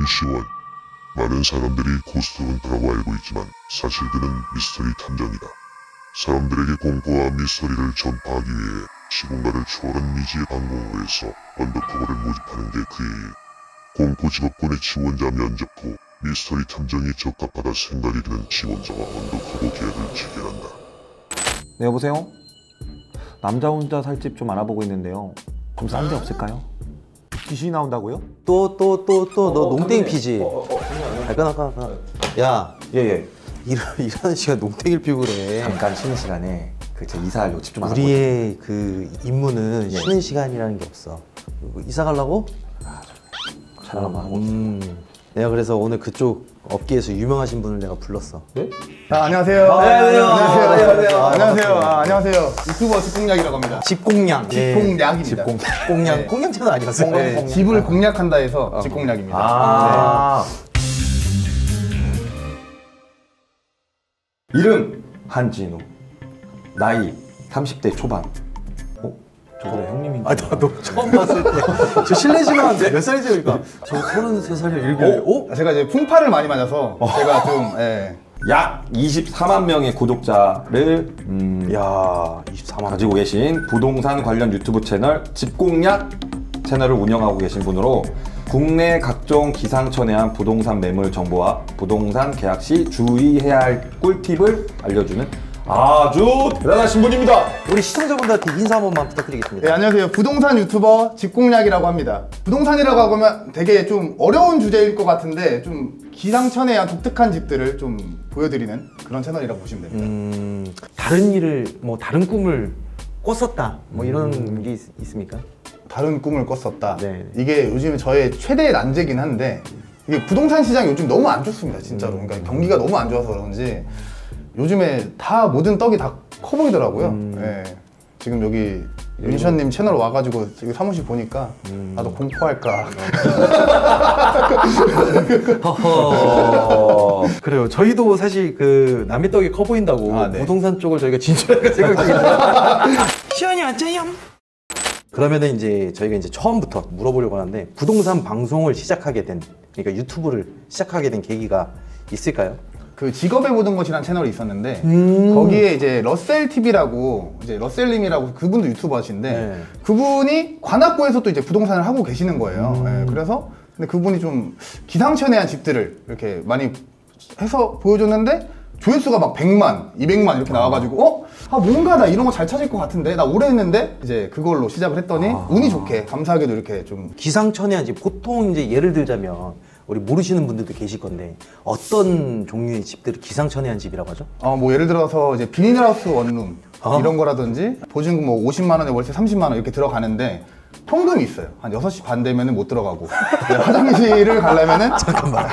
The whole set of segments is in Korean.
시원. 많은 사람들이 고스트 헌터라고 알고 있지만 사실 그는 미스터리 탐정이다. 사람들에게 공포와 미스터리를 전파하기 위해 시공간을 초월한 미지의 방공호에서 언더커버를 모집하는 게 그의 일. 공포 직업군의 지원자 면접 후 미스터리 탐정이 적합하다 생각이 드는 지원자와 언더커버 계약을 체결한다. 네, 여보세요? 남자 혼자 살 집 좀 알아보고 있는데요. 좀 싼 데 없을까요? 귀신이 나온다고요? 너 농땡이 피지? 잠깐. 야, 예예. 일하는 시간 농땡이를 피고 그래. 잠깐 쉬는 시간에 제 이사하려고 집 좀 알아보고. 우리의 그 임무는 쉬는 시간이라는 게 없어. 이사 가려고? 촬영 한번 하고. 내가 그래서 오늘 그쪽 업계에서 유명하신 분을 내가 불렀어. 네? 안녕하세요. 안녕하세요. 유튜버 집공략이라고 합니다. 집공략. 집공략입니다. 공략. 공략 채널 아니었어요? 네, 집을 공략한다 해서 집공략입니다. 아. 이름 한진우. 나이 30대 초반. 저보다 형님인지. 너 처음 봤을 때. 저 실례지만 몇 살이세요? 그러니까. 저 33살이요. 이렇게. 제가 이제 풍파를 많이 맞아서 제가 좀 약 24만 명의 구독자를 야, 24만 가지고 계신 부동산 관련 유튜브 채널 집공략 채널을 운영하고 계신 분으로 국내 각종 기상천외한 부동산 매물 정보와 부동산 계약 시 주의해야 할 꿀팁을 알려주는 아주 대단하신 분입니다. 우리 시청자분들한테 인사 한 번만 부탁드리겠습니다. 네, 안녕하세요. 부동산 유튜버 집공략이라고 합니다. 부동산이라고 하면 되게 좀 어려운 주제일 것 같은데 좀 기상천외한 독특한 집들을 좀 보여드리는 그런 채널이라고 보시면 됩니다. 다른 일을 다른 꿈을 꿨었다 이런 게 있습니까? 다른 꿈을 꿨었다. 네. 이게 요즘 저의 최대의 난제긴 한데 이게 부동산 시장이 요즘 너무 안 좋습니다, 진짜로. 그러니까 경기가 너무 안 좋아서 그런지 요즘에 다 모든 떡이 다 커 보이더라고요. 네. 지금 여기 윤시현님 채널 와가지고 지금 사무실 보니까 나도 공포할까. 그래요. 저희도 사실 그 남의 떡이 커 보인다고 네. 부동산 쪽을 저희가 진출할까 생각 중입니다. 시원이 앉아요. 그러면은 이제 저희가 이제 처음부터 물어보려고 하는데 부동산 방송을 시작하게 된, 그러니까 유튜브를 시작하게 된 계기가 있을까요? 그 직업의 모든 것이라는 채널이 있었는데 거기에 이제 러셀 TV라고 이제 러셀님이라고 그분도 유튜버신데 네. 그분이 관악구에서 또 이제 부동산을 하고 계시는 거예요. 네, 그래서 근데 그분이 좀 기상천외한 집들을 이렇게 많이 해서 보여줬는데 조회수가 막 100만, 200만 이렇게 나와가지고 뭔가 나 이런 거 잘 찾을 것 같은데 나 오래 했는데 이제 그걸로 시작을 했더니 운이 좋게 감사하게도 이렇게 좀 기상천외한 집, 보통 이제 예를 들자면 우리 모르시는 분들도 계실 건데 어떤 종류의 집들을 기상천외한 집이라고 하죠? 뭐 예를 들어서 이제 비닐하우스 원룸 이런 거라든지 보증금 뭐 50만 원에 월세 30만 원 이렇게 들어가는데 통금이 있어요. 한 6시 반 되면은 못 들어가고 화장실을 가려면은 잠깐만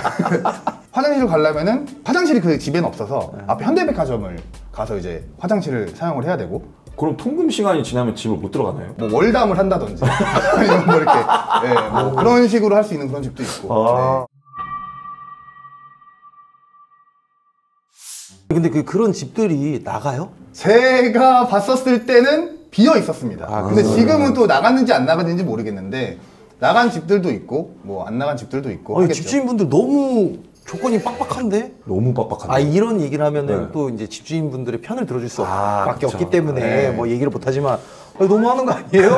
화장실을 가려면은 화장실이 그 집에는 없어서 앞에 현대백화점을 가서 이제 화장실을 사용을 해야 되고 그럼 통금 시간이 지나면 집을 못 들어가나요? 뭐 월담을 한다든지 아니면 뭐 이렇게 뭐 그런 식으로 할 수 있는 그런 집도 있고. 근데 그런 집들이 나가요? 제가 봤었을 때는 비어 있었습니다. 근데 지금은 또 나갔는지 안 나갔는지 모르겠는데 나간 집들도 있고 뭐 안 나간 집들도 있고 하겠죠. 집주인분들 너무 조건이 빡빡한데? 너무 빡빡한데. 이런 얘기를 하면은 네. 또 이제 집주인분들의 편을 들어줄 수 밖에 그쵸. 없기 때문에 네. 뭐 얘기를 못하지만 너무 하는 거 아니에요?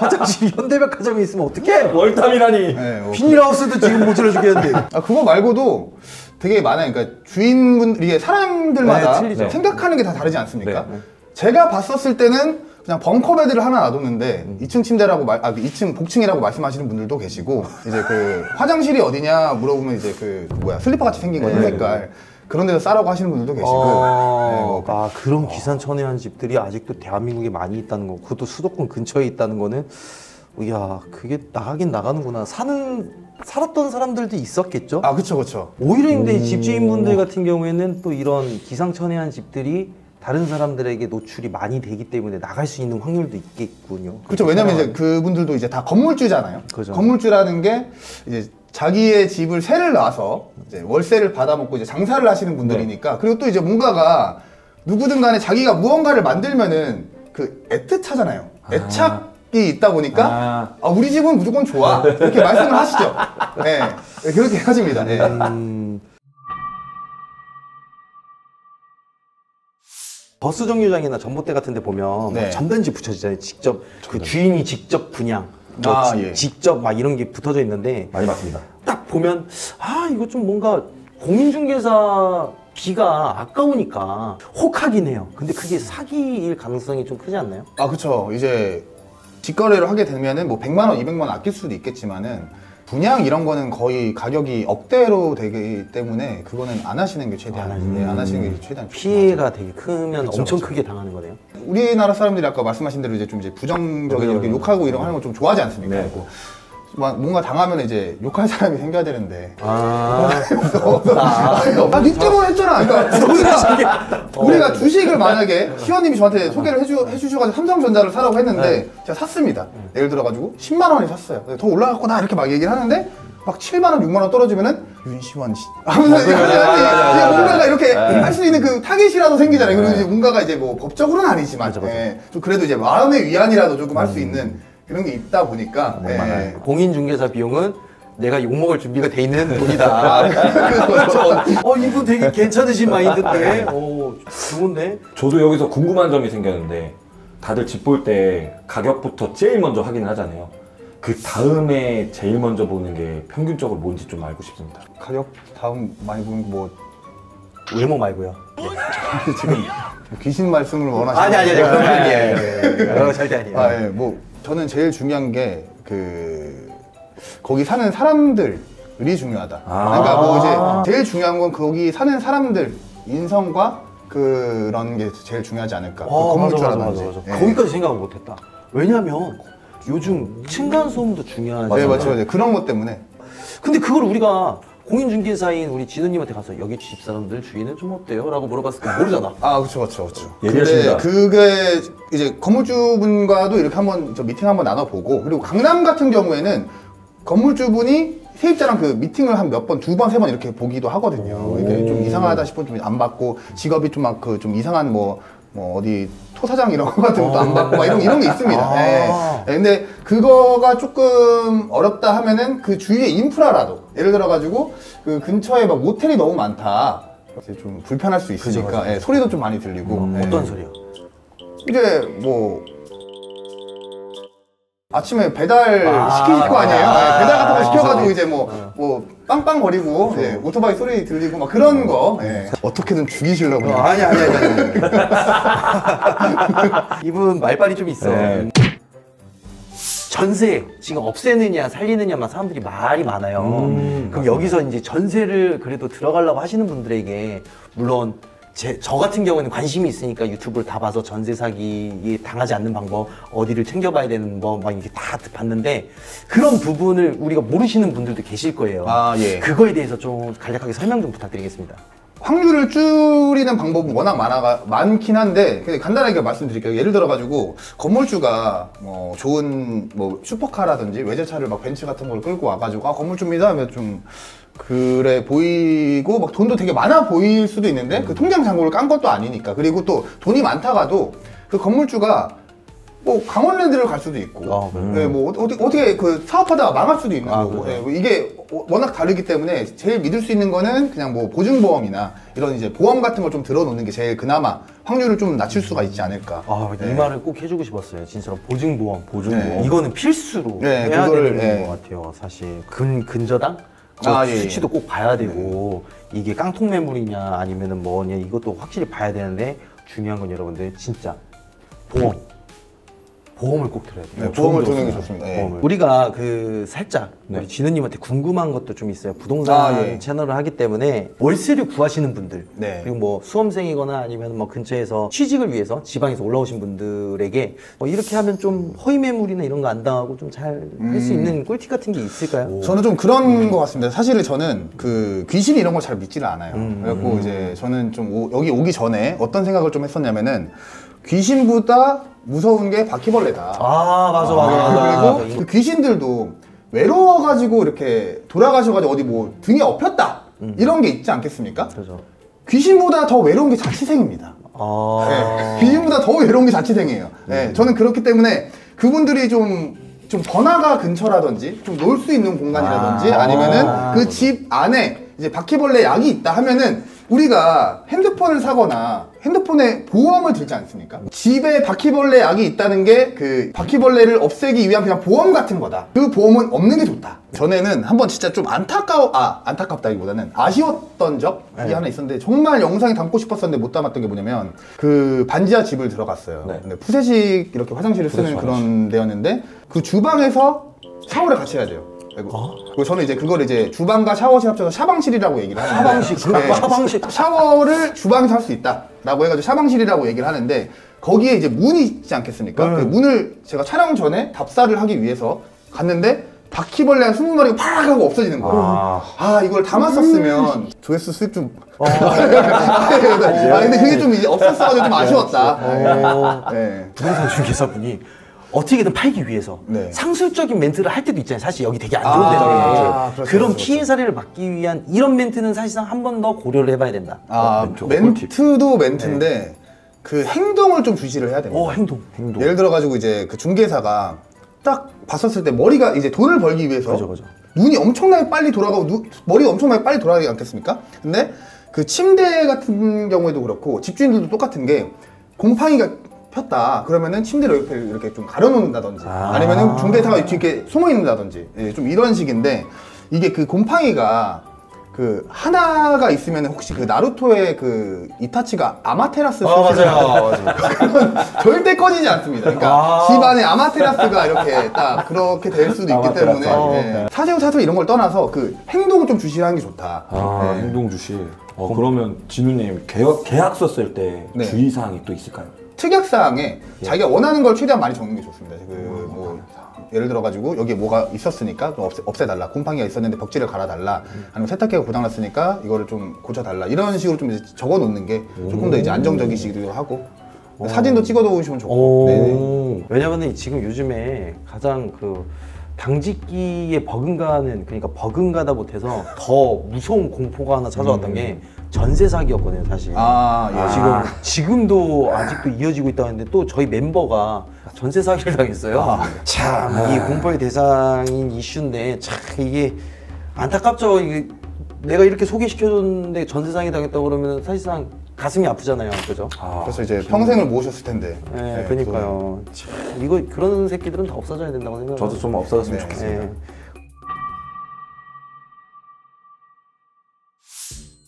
화장실이 현대백화점에 있으면 어떡해? 월담이라니. 네, 뭐 비닐하우스도 지금 모자라 죽겠는데. 그거 말고도 되게 많아요. 그러니까 주인분 이게 사람들마다 네, 틀리죠. 생각하는 게 다 다르지 않습니까? 네. 제가 봤었을 때는 그냥 벙커 베드를 하나 놔뒀는데 2층 침대라고 2층 복층이라고 말씀하시는 분들도 계시고 이제 그 화장실이 어디냐 물어보면 이제 그 뭐야 슬리퍼 같이 생긴 거 색깔 그런 데서 싸라고 하시는 분들도 계시고 뭐 그런 기상천외한 집들이 아직도 대한민국에 많이 있다는 거, 그것도 수도권 근처에 있다는 거는 이야, 그게 나가긴 나가는구나. 살았던 사람들도 있었겠죠? 그쵸. 오히려 근데 집주인분들 같은 경우에는 또 이런 기상천외한 집들이 다른 사람들에게 노출이 많이 되기 때문에 나갈 수 있는 확률도 있겠군요. 그렇죠. 왜냐면 이제 그분들도 이제 다 건물주잖아요. 그죠. 건물주라는 게 이제 자기의 집을 세를 놔서 이제 월세를 받아먹고 이제 장사를 하시는 분들이니까 그리고 또 이제 뭔가가 누구든 간에 자기가 무언가를 만들면은 그 애틋하잖아요. 애착 있다 보니까 우리 집은 무조건 좋아 이렇게 말씀을 하시죠. 네, 그렇게 하십니다. 네. 버스 정류장이나 전봇대 같은 데 보면 네. 전단지 붙여지잖아요. 직접 그 주인이 직접 분양, 예. 직접 막 이런 게 붙어져 있는데 많이 맞습니다. 딱 보면 이거 좀 뭔가 공인중개사 비가 아까우니까 혹하긴 해요. 근데 그게 사기일 가능성이 좀 크지 않나요? 그쵸. 이제 직거래를 하게 되면은 뭐 100만 원, 200만 원 아낄 수도 있겠지만은 분양 이런 거는 거의 가격이 억대로 되기 때문에 그거는 안 하시는 게 최대한 안 하시는 게 최대한 피해가 되게 크면 그쵸, 엄청 그쵸. 크게 당하는 거네요. 우리나라 사람들이 아까 말씀하신 대로 이제 좀 이제 부정적인 이렇게 욕하고 이런 거 하는 거 좀 좋아하지 않습니까? 네. 그리고 막 뭔가 당하면 이제 욕할 사람이 생겨야 되는데 니 때문에 했잖아. 그러니까 우리가 주식을 만약에 시원님이 저한테 소개를 해주셔가지고 삼성전자를 사라고 했는데 제가 샀습니다. 예를 들어가지고 10만 원이 샀어요. 더 올라갔구나 이렇게 막 얘기를 하는데 막 7만 원, 6만 원 떨어지면은 윤시원 씨 하면서 이제 뭔가가 이렇게 할 수 있는 그 타깃이라도 생기잖아요. 그리고 이제 뭔가가 이제 뭐 법적으로는 아니지만 좀 그래도 이제 마음의 위안이라도 조금 할 수 있는 그런 게 있다 보니까 공인중개사 비용은 내가 욕먹을 준비가 돼 있는 돈이다. 이분 되게 괜찮으신 마인드인데 좋은데? 저도 여기서 궁금한 점이 생겼는데 다들 집 볼 때 가격부터 제일 먼저 확인을 하잖아요. 그 다음에 제일 먼저 보는 게 평균적으로 뭔지 좀 알고 싶습니다. 가격 다음 많이 보는 뭐 외모 말고요. 지금 귀신 말씀을 원하시는 아니 그런 거 아니에요. 절대 아니에요. 뭐 저는 제일 중요한 게 거기 사는 사람들이 중요하다. 그러니까 뭐 이제 제일 중요한 건 거기 사는 사람들 인성과 그런 게 제일 중요하지 않을까. 건물주라든지. 맞아. 거기까지 생각을 못했다. 왜냐면 요즘 층간 소음도 중요하지. 네, 맞죠. 그런 것 때문에. 근데 그걸 우리가 공인중개사인 우리 진우님한테 가서 여기 집사람들 주인은 좀 어때요? 라고 물어봤을 때 모르잖아. 그렇죠. 얘기하십니다. 근데 그게 이제 건물주분과도 이렇게 한번 미팅 한번 나눠보고, 그리고 강남 같은 경우에는 건물주분이 세입자랑 그 미팅을 한 몇 번, 2번, 3번 이렇게 보기도 하거든요. 이게 좀 이상하다 싶으면 좀 안 받고, 직업이 좀 막 좀 이상한 뭐 어디 토사장 이런 거 같은 것도 안 받고 막 이런 게 있습니다. 근데 그거가 조금 어렵다 하면은 그 주위의 인프라라도, 예를 들어가지고 그 근처에 막 모텔이 너무 많다. 이제 좀 불편할 수 있으니까 소리도 좀 많이 들리고. 어떤 소리요? 이제 뭐 아침에 배달 시키실 거 아니에요? 배달 같은 거 시켜가지고 이제 뭐 빵빵거리고 오토바이 소리 들리고 막 그런 거 어떻게든 죽이시려고. 아니. 이분 말빨이 좀 있어. 전세 지금 없애느냐 살리느냐만 사람들이 말이 많아요. 그럼 여기서 이제 전세를 그래도 들어가려고 하시는 분들에게 물론 저 같은 경우에는 관심이 있으니까 유튜브를 다 봐서 전세 사기에 당하지 않는 방법, 어디를 챙겨봐야 되는 법 막 이렇게 다 봤는데 그런 부분을 우리가 모르시는 분들도 계실 거예요. 그거에 대해서 좀 간략하게 설명 좀 부탁드리겠습니다. 확률을 줄이는 방법은 워낙 많긴 한데 그냥 간단하게 말씀드릴게요. 예를 들어가지고 건물주가 뭐 좋은 뭐 슈퍼카라든지 외제차를 막 벤츠 같은 걸 끌고 와가지고 건물주입니다 하면 좀 그래 보이고 막 돈도 되게 많아 보일 수도 있는데 그 통장 잔고를 깐 것도 아니니까. 그리고 또 돈이 많다가도 그 건물주가 뭐 강원랜드를 갈 수도 있고 뭐 어떻게 그 사업하다가 망할 수도 있는 거고. 뭐 이게 워낙 다르기 때문에 제일 믿을 수 있는 거는 그냥 뭐 보증보험이나 이런 이제 보험 같은 걸 좀 들어놓는 게 제일 그나마 확률을 좀 낮출 수가 있지 않을까. 이 말을 꼭 해주고 싶었어요. 진짜로 보증보험. 보증보험. 이거는 필수로 해야 되는 것 같아요. 사실 근저당? 수치도 꼭 봐야 되고 이게 깡통 매물이냐 아니면은 뭐냐 이것도 확실히 봐야 되는데 중요한 건 여러분들 진짜 보험을 꼭 들어야 돼요. 보험을 드는 게 좋습니다. 우리가 살짝 우리 진우님한테 궁금한 것도 좀 있어요. 부동산 채널을 하기 때문에 월세를 구하시는 분들 그리고 뭐 수험생이거나 아니면 뭐 근처에서 취직을 위해서 지방에서 올라오신 분들에게 이렇게 하면 좀 허위 매물이나 이런 거 안 당하고 좀 잘 할 수 있는 꿀팁 같은 게 있을까요? 저는 좀 그런 것 같습니다. 사실 저는 그 귀신 이런 걸 잘 믿지를 않아요. 그래갖고 이제 저는 좀 여기 오기 전에 어떤 생각을 좀 했었냐면은 귀신보다 무서운 게 바퀴벌레다. 맞아. 그리고 그 귀신들도 외로워가지고 이렇게 돌아가셔가지고 어디 뭐 등에 엎였다 이런 게 있지 않겠습니까? 그렇죠. 귀신보다 더 외로운 게 자취생입니다. 귀신보다 더 외로운 게 자취생이에요. 저는 그렇기 때문에 그분들이 좀 번화가 근처라든지 좀 놀 수 있는 공간이라든지 아니면은 그 집 안에 이제 바퀴벌레 약이 있다 하면은 우리가 핸드폰을 사거나 핸드폰에 보험을 들지 않습니까? 집에 바퀴벌레 약이 있다는 게 그 바퀴벌레를 없애기 위한 그냥 보험 같은 거다. 그 보험은 없는 게 좋다. 전에는 한번 진짜 좀 안타깝다기보다는 아쉬웠던 적이 하나 있었는데 정말 영상에 담고 싶었었는데 못 담았던 게 뭐냐면 그 반지하 집을 들어갔어요. 네. 근데 푸세식 이렇게 화장실을 쓰는 푸세식 그런 데였는데 그 주방에서 샤워를 같이 해야 돼요. 그리고 저는 이제 그걸 이제 주방과 샤워실 합쳐서 샤방실이라고 얘기를 하는데 샤방실. 샤워를 주방에서 할 수 있다라고 해가지고 샤방실이라고 얘기를 하는데 거기에 이제 문이 있지 않겠습니까? 그 문을 제가 촬영 전에 답사를 하기 위해서 갔는데 바퀴벌레 한 20마리가 팍 하고 없어지는 거예요. 이걸 담았었으면 조회수 수익 좀. 근데 그게 좀 이제 없었어가지고 좀 아쉬웠다. 네. 부동산 중개사분이 어떻게든 팔기 위해서 네. 상술적인 멘트를 할 때도 있잖아요. 사실 여기 되게 안 좋은 데잖아요. 그렇죠, 그런 그렇죠. 피해 사례를 막기 위한 이런 멘트는 사실상 한 번 더 고려를 해봐야 된다. 멘트도 멘트인데 그 행동을 좀 주시를 해야 됩니다. 행동. 예를 들어가지고 이제 그 중개사가 딱 봤었을 때 머리가 이제 돈을 벌기 위해서 그죠. 눈이 엄청나게 빨리 돌아가고 머리가 엄청나게 빨리 돌아가지 않겠습니까? 근데 그 침대 같은 경우에도 그렇고 집주인들도 똑같은 게 곰팡이가 폈다 그러면은 침대를 옆에 이렇게 좀 가려놓는다든지 아니면은 중개사가 이렇게 숨어 있는다든지 좀 이런 식인데 이게 그 곰팡이가 그 하나가 있으면 혹시 그 나루토의 그 이타치가 아마테라스 맞아요. 그건 절대 꺼지지 않습니다. 그러니까 집안에 아마테라스가 이렇게 딱 그렇게 될 수도 있기 때문에 사세요 이런 걸 떠나서 그 행동을 좀 주시하는 게 좋다. 행동 주시. 그러면 진우님 계약서 쓸 때 네. 주의사항이 또 있을까요? 특약사항에 자기가 원하는 걸 최대한 많이 적는 게 좋습니다. 뭐 예를 들어가지고 여기에 뭐가 있었으니까 좀 없애달라. 곰팡이가 있었는데 벽지를 갈아달라. 아니면 세탁기가 고장났으니까 이거를 좀 고쳐달라. 이런 식으로 좀 이제 적어놓는 게 조금 더 이제 안정적이시기도 하고 사진도 찍어놓으시면 좋고. 네네. 왜냐면은 지금 요즘에 가장 그 당직기에 버금가는 그러니까 버금가다 못해서 더 무서운 공포가 하나 찾아왔던 게 전세 사기였거든요, 사실. 지금도 아직도 이어지고 있다는데 또 저희 멤버가 전세 사기를 당했어요. 참 이 공포의 대상인 이슈인데 참 이게 안타깝죠. 이게 내가 이렇게 소개시켜줬는데 전세 사기 당했다고 그러면 사실상 가슴이 아프잖아요, 그죠? 그래서 이제 평생을 모으셨을 텐데. 네, 그러니까요. 참, 이거 그런 새끼들은 다 없어져야 된다고 생각해요. 저도 좀 없어졌으면 네. 좋겠습니다. 네.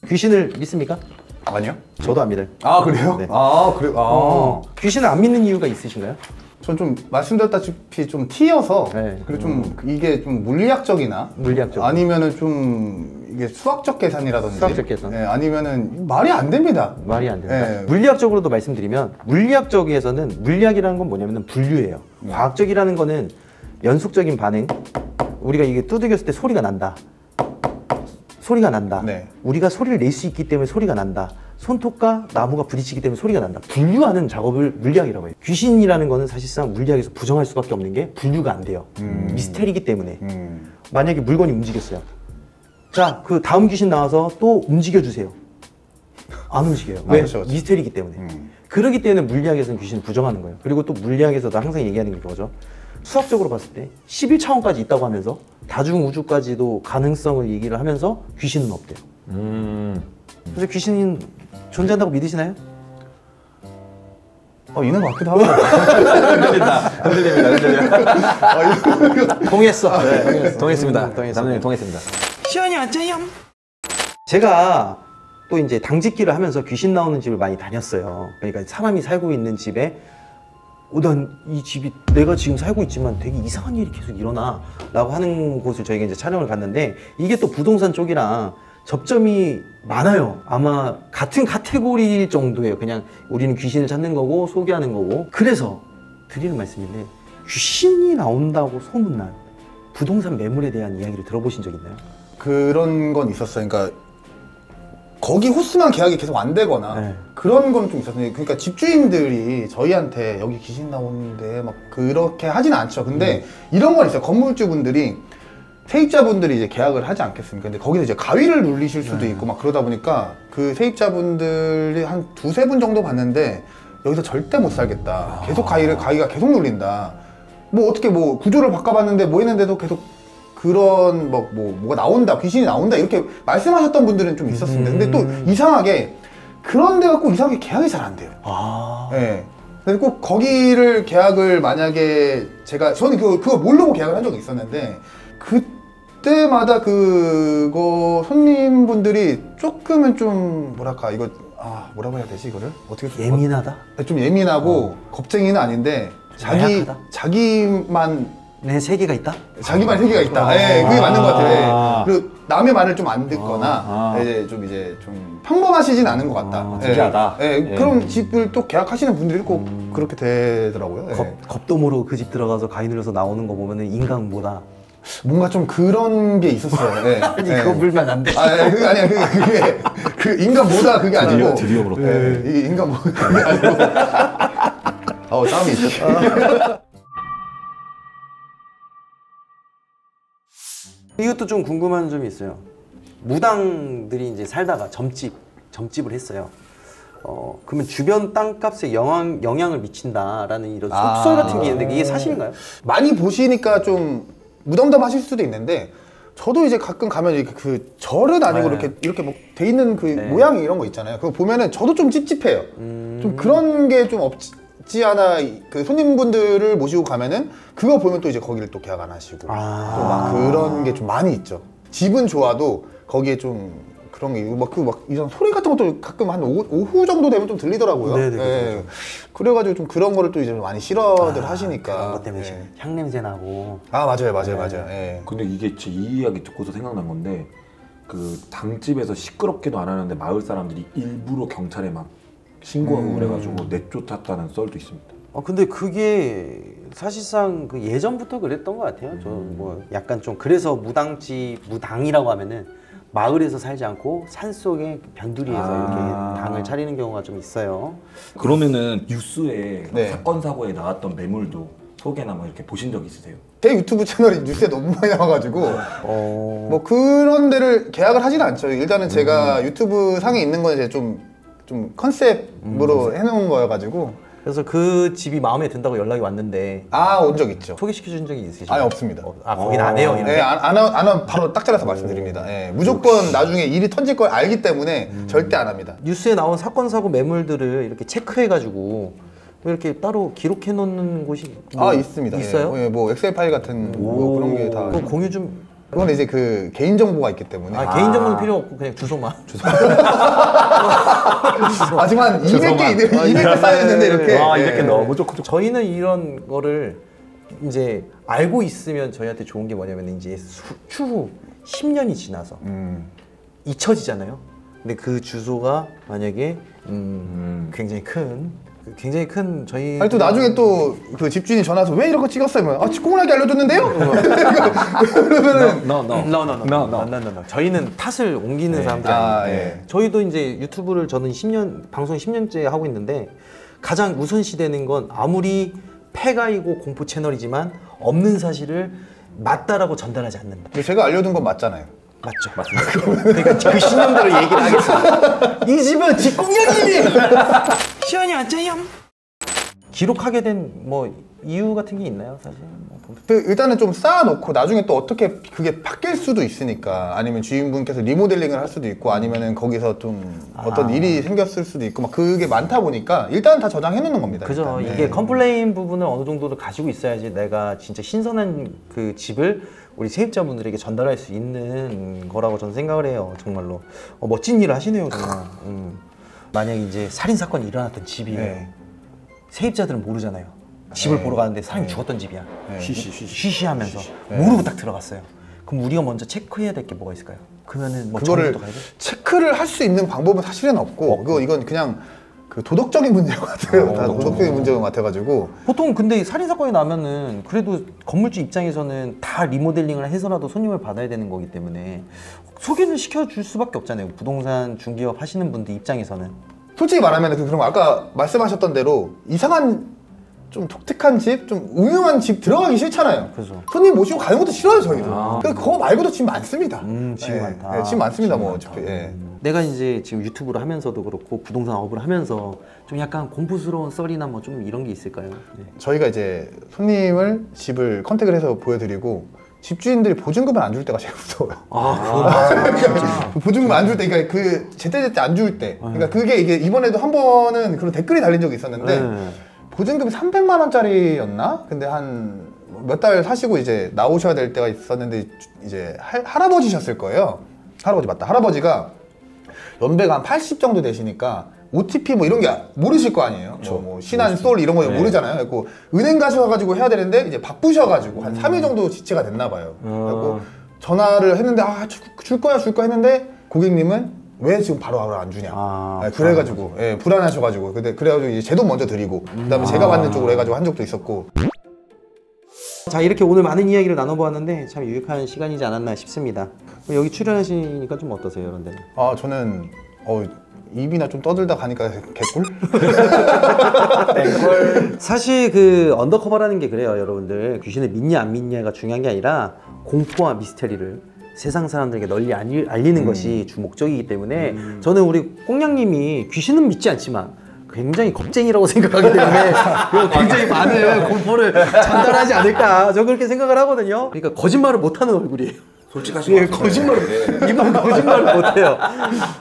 귀신을 믿습니까? 아니요? 저도 안 믿어요. 그래요? 네. 그래요? 귀신을 안 믿는 이유가 있으신가요? 전 좀 말씀드렸다시피 좀 T여서 네. 그리고 좀 이게 좀 물리학적이나 물리학적. 아니면은 좀 이게 수학적 계산이라든지 수학적 계산. 아니면은 말이 안 됩니다. 말이 안 된다. 네. 물리학적으로도 말씀드리면 물리학적에서는 물리학이라는 건 뭐냐면 분류예요. 과학적이라는 거는 연속적인 반응. 우리가 이게 두들겼을 때 소리가 난다. 네. 우리가 소리를 낼 수 있기 때문에 소리가 난다. 손톱과 나무가 부딪히기 때문에 소리가 난다. 분류하는 작업을 물리학이라고 해요. 귀신이라는 거는 사실상 물리학에서 부정할 수밖에 없는 게 분류가 안 돼요. 미스테리이기 때문에. 만약에 물건이 움직였어요. 자, 그 다음 귀신 나와서 또 움직여주세요. 안 움직여요. 왜? 그렇죠. 미스테리이기 때문에. 그렇기 때문에 물리학에서는 귀신을 부정하는 거예요. 그리고 또 물리학에서도 항상 얘기하는 게 그거죠. 수학적으로 봤을 때 11차원까지 있다고 하면서 다중우주까지도 가능성을 얘기를 하면서 귀신은 없대요. 그래서 귀신은 존재한다고 믿으시나요? 있는 것 같기도 하고. 흔들립니다. 동의했어. 동했습니다. 동의했어. 남녀님 동했습니다. 시원이 왔죠요? 제가 또 이제 당직기를 하면서 귀신 나오는 집을 많이 다녔어요. 그러니까 사람이 살고 있는 집에 난 이 집이 내가 지금 살고 있지만 되게 이상한 일이 계속 일어나 라고 하는 곳을 저희가 이제 촬영을 갔는데 이게 또 부동산 쪽이랑 접점이 많아요. 아마 같은 카테고리 정도예요. 그냥 우리는 귀신을 찾는 거고 소개하는 거고. 그래서 드리는 말씀인데 귀신이 나온다고 소문난 부동산 매물에 대한 이야기를 들어보신 적 있나요? 그런 건 있었어요. 그러니까 거기 호스만 계약이 계속 안 되거나 네. 그런 건 좀 있었어요. 그러니까 집주인들이 저희한테 여기 귀신 나오는데 막 그렇게 하진 않죠. 근데 이런 건 있어요. 건물주분들이 세입자분들이 이제 계약을 하지 않겠습니까? 근데 거기서 이제 가위를 눌리실 수도 있고 막 그러다 보니까 그 세입자분들이 한 두세 분 정도 봤는데 여기서 절대 못 살겠다. 계속 가위가 계속 눌린다. 뭐 어떻게 뭐 구조를 바꿔봤는데 뭐 했는데도 계속 그런 뭐가 나온다, 귀신이 나온다 이렇게 말씀하셨던 분들은 좀 있었습니다. 근데 또 이상하게 그런 데가 꼭 이상하게 계약이 잘 안 돼요. 네. 그래서 꼭 거기를 계약을 만약에 저는 그거 모르고 계약을 한 적이 있었는데 그때마다 그거 손님분들이 조금은 좀 뭐랄까 이거 뭐라고 해야 되지 이거를 어떻게 좀 예민하다? 좀 예민하고 겁쟁이는 아닌데 자기만 내 세계가 있다? 자기만 세계가 있다. 예, 그게 맞는 것 같아요. 그리고 남의 말을 좀 안 듣거나 이제 좀 평범하시진 않은 것 같다. 특이하다. 그런 집을 또 계약하시는 분들이 꼭 그렇게 되더라고요. 겁도 모르고 그 집 들어가서 가위 눌려서 나오는 거 보면은 인간보다 뭔가 좀 그런 게 있었어요. 아니 그거 물면 안 돼. 그게 아니야. 그 인간보다 그게 아니고 드디어 물었다. 이게 인간보다 그게 아니고 싸움이 있었다. 이것도 좀 궁금한 점이 있어요. 무당들이 이제 살다가 점집을 했어요. 그러면 주변 땅값에 영향을 미친다라는 이런 속설 같은 게 있는데 이게 사실인가요? 많이 보시니까 좀 무덤덤하실 수도 있는데 저도 이제 가끔 가면 이렇게 그 절은 아니고 이렇게 뭐 돼 있는 그 모양 이런 거 있잖아요. 그거 보면은 저도 좀 찝찝해요. 좀 그런 게 좀 없지 않아. 그 손님분들을 모시고 가면은 그거 보면 또 이제 거기를 또 계약 안 하시고 또 막 그런 게 좀 많이 있죠. 집은 좋아도 거기에 좀 그런 게 이런 소리 같은 것도 가끔 한 오후 정도 되면 좀 들리더라고요. 네네. 그래가지고 좀 그런 거를 또 이제 많이 싫어들 하시니까. 그런 것 때문에 향 냄새 나고. 맞아요. 근데 이게 제 이 이야기 듣고서 생각난 건데 그 당집에서 시끄럽게도 안 하는데 마을 사람들이 일부러 경찰에 막 신고하고 그래가지고 내쫓았다는 썰도 있습니다. 근데 그게 사실상 그 예전부터 그랬던 것 같아요. 저 뭐 약간 좀 그래서 무당이라고 하면은 마을에서 살지 않고 산속의 변두리에서 이렇게 당을 차리는 경우가 좀 있어요. 그러면은 뉴스에 네. 사건 사고에 나왔던 매물도 소개나 뭐 이렇게 보신 적 있으세요? 제 유튜브 채널이 뉴스에 너무 많이 나와가지고 뭐 그런 데를 계약을 하지는 않죠. 일단은 제가 유튜브 상에 있는 건 이제 좀 컨셉으로 해놓은 거여가지고. 그래서 그 집이 마음에 든다고 연락이 왔는데 온 적 있죠. 소개시켜준 적이 있으신가요? 없습니다. 거긴 안 해요? 네, 안 하면 바로 딱 잘라서 말씀드립니다. 무조건 나중에 일이 터질 걸 알기 때문에 절대 안 합니다. 뉴스에 나온 사건 사고 매물들을 이렇게 체크해가지고 이렇게 따로 기록해 놓는 곳이 있습니다. 있어요? 뭐 엑셀 파일 같은 뭐 그런 게 다. 그거 공유 좀. 그건 이제 그 개인 정보가 있기 때문에. 개인 정보는 필요 없고 그냥 주소만. 지금 한 200개 쌓여있는데 이렇게. 200개 너무 좋고. 저희는 이런 거를 이제 알고 있으면 저희한테 좋은 게 뭐냐면 이제 추후 10년이 지나서 잊혀지잖아요. 근데 그 주소가 만약에 굉장히 큰 저희 또 나중에 또 그 집주인이 전화해서 왜 이런 거 찍었어요? 직공하게 알려줬는데요? 그러면은 저희는 탓을 옮기는 사람들이 아니에요. 저희도 이제 유튜브를 저는 방송 10년째 하고 있는데 가장 우선시되는 건 아무리 폐가이고 공포 채널이지만 없는 사실을 맞다라고 전달하지 않는다. 제가 알려준 건 맞잖아요. 맞죠. 맞습니다. 그러니까 그 신념대로 얘기를 하겠습니다. 이 집은 직공녀님이 시원이 앉아요. 기록하게 된 뭐 이유 같은 게 있나요, 사실? 일단은 좀 쌓아놓고 나중에 또 어떻게 그게 바뀔 수도 있으니까 아니면 주인분께서 리모델링을 할 수도 있고 아니면은 거기서 좀 어떤 일이 생겼을 수도 있고 막 그게 많다 보니까 일단 다 저장해 놓는 겁니다. 그죠. 일단. 이게 컴플레인 부분을 어느 정도를 가지고 있어야지 내가 진짜 신선한 그 집을 우리 세입자분들에게 전달할 수 있는 거라고 저는 생각을 해요. 정말로 멋진 일을 하시네요, 정말. 만약에 이제 살인 사건이 일어났던 집이에요. 세입자들은 모르잖아요. 집을 보러 가는데 사람이 죽었던 집이야. 쉬쉬하면서 모르고 딱 들어갔어요. 그럼 우리가 먼저 체크해야 될 게 뭐가 있을까요? 그러면은 뭐 그거를 가야 돼? 체크를 할 수 있는 방법은 사실은 없고 이건 그냥 그 도덕적인 문제인 것 같아요. 다 도덕적인 문제인 것 같아가지고 보통 근데 살인 사건이 나면은 그래도 건물주 입장에서는 다 리모델링을 해서라도 손님을 받아야 되는 거기 때문에 소개는 시켜줄 수밖에 없잖아요. 부동산 중개업 하시는 분들 입장에서는. 솔직히 말하면 그런 거 아까 말씀하셨던 대로 이상한 좀 독특한 집, 좀 우유한 집 들어가기 싫잖아요. 그죠. 손님 모시고 가는 것도 싫어요, 저희도. 그거 말고도 집 많습니다. 집이 예, 많다. 예, 집 많습니다, 뭐. 많다. 어차피. 예. 내가 이제 지금 유튜브를 하면서도 그렇고 부동산 업을 하면서 좀 약간 공포스러운 썰이나 뭐 좀 이런 게 있을까요? 네. 저희가 이제 손님을 집을 컨택을 해서 보여드리고 집주인들이 보증금을 안 줄 때가 제일 무서워요. 그러니까 보증금 안 줄 때, 그러니까 그 제때 안 줄 때, 그러니까 그게 이게 이번에도 한 번은 그런 댓글이 달린 적이 있었는데 보증금이 300만 원짜리였나? 근데 한 몇 달 사시고 이제 나오셔야 될 때가 있었는데 이제 할아버지셨을 거예요. 할아버지 맞다. 할아버지가 연배가 한 80 정도 되시니까 OTP 뭐 이런 게 모르실 거 아니에요. 뭐 신한, 솔 이런 거 모르잖아요. 그래서 은행 가셔가지고 해야 되는데 이제 바쁘셔가지고 한 3일 정도 지체가 됐나 봐요. 그래서 전화를 했는데 줄 거야 했는데 고객님은 왜 지금 바로 안 주냐. 네, 그래가지고 예, 불안하셔가지고 그래가지고 이제 제 돈 먼저 드리고 그다음에 제가 받는 쪽으로 해가지고 한 적도 있었고. 자, 이렇게 오늘 많은 이야기를 나눠보았는데 참 유익한 시간이지 않았나 싶습니다. 여기 출연하시니까 좀 어떠세요, 여러분들? 저는 입이나 좀 떠들다 가니까 개꿀? 사실 그 언더커버라는 게 그래요, 여러분들. 귀신을 믿냐 안 믿냐가 중요한 게 아니라 공포와 미스테리를 세상 사람들에게 널리 알리는 것이 주 목적이기 때문에 저는 우리 꽁냥님이 귀신은 믿지 않지만 굉장히 겁쟁이라고 생각하기 때문에 굉장히 많은 공포를 전달하지 않을까, 저 그렇게 생각을 하거든요. 그러니까 거짓말을 못하는 얼굴이에요. 솔직하시고 거짓말을 이분 거짓말을 못해요.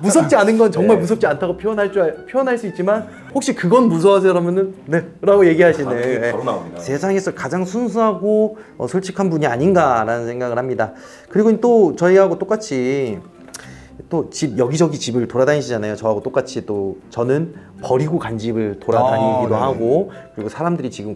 무섭지 않은 건 정말 무섭지 않다고 표현할 수 있지만 혹시 그건 무서워하세요라면은 네라고 얘기하시네. 바로 나옵니다. 세상에서 가장 순수하고 솔직한 분이 아닌가라는 생각을 합니다. 그리고 또 저희하고 똑같이 또 여기저기 집을 돌아다니시잖아요. 저하고 똑같이 또 저는 버리고 간 집을 돌아다니기도 하고, 그리고 사람들이 지금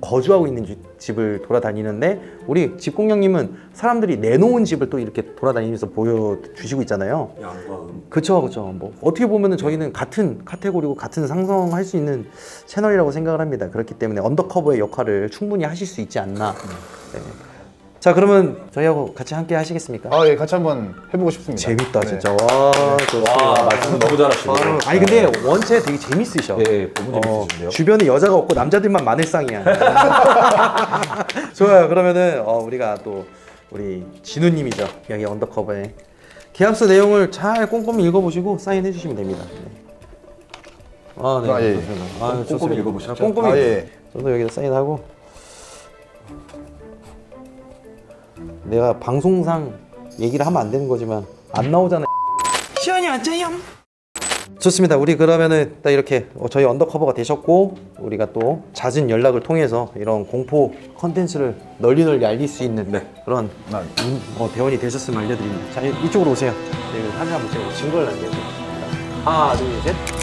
거주하고 있는 집을 돌아다니는데 우리 집공룡님은 사람들이 내놓은 집을 또 이렇게 돌아다니면서 보여주시고 있잖아요. 양과 그쵸. 뭐 어떻게 보면은 저희는 같은 카테고리고 같은 상성할 수 있는 채널이라고 생각을 합니다. 그렇기 때문에 언더커버의 역할을 충분히 하실 수 있지 않나. 네. 자, 그러면 저희하고 같이 함께 하시겠습니까? 예, 같이 한번 해보고 싶습니다. 재밌다, 네. 진짜. 와, 좋습니다. 말씀 너무 잘하시고. 아니, 근데 원체 되게 재밌으셔. 네, 너무 재밌으신데요. 주변에 여자가 없고 남자들만 많을 쌍이야. 좋아요. 그러면은 우리가 또 우리 진우님이죠. 여기 언더커버에 계약서 내용을 잘 꼼꼼히 읽어보시고 사인해 주시면 됩니다. 네. 네. 예. 좋습니다. 꼼꼼히 읽어보시죠. 꼼꼼히. 예. 저도 여기다 사인하고. 내가 방송상 얘기를 하면 안 되는 거지만 안 나오잖아. 시원이 왔죠요. 좋습니다. 우리 그러면은 딱 이렇게 저희 언더커버가 되셨고, 우리가 또 잦은 연락을 통해서 이런 공포 컨텐츠를 널리 알릴 수 있는 그런 대원이 되셨으면 알려드립니다. 자, 이쪽으로 오세요. 여기 사진 한번 찍고 증거를 남겨주세요. 하나, 둘, 셋.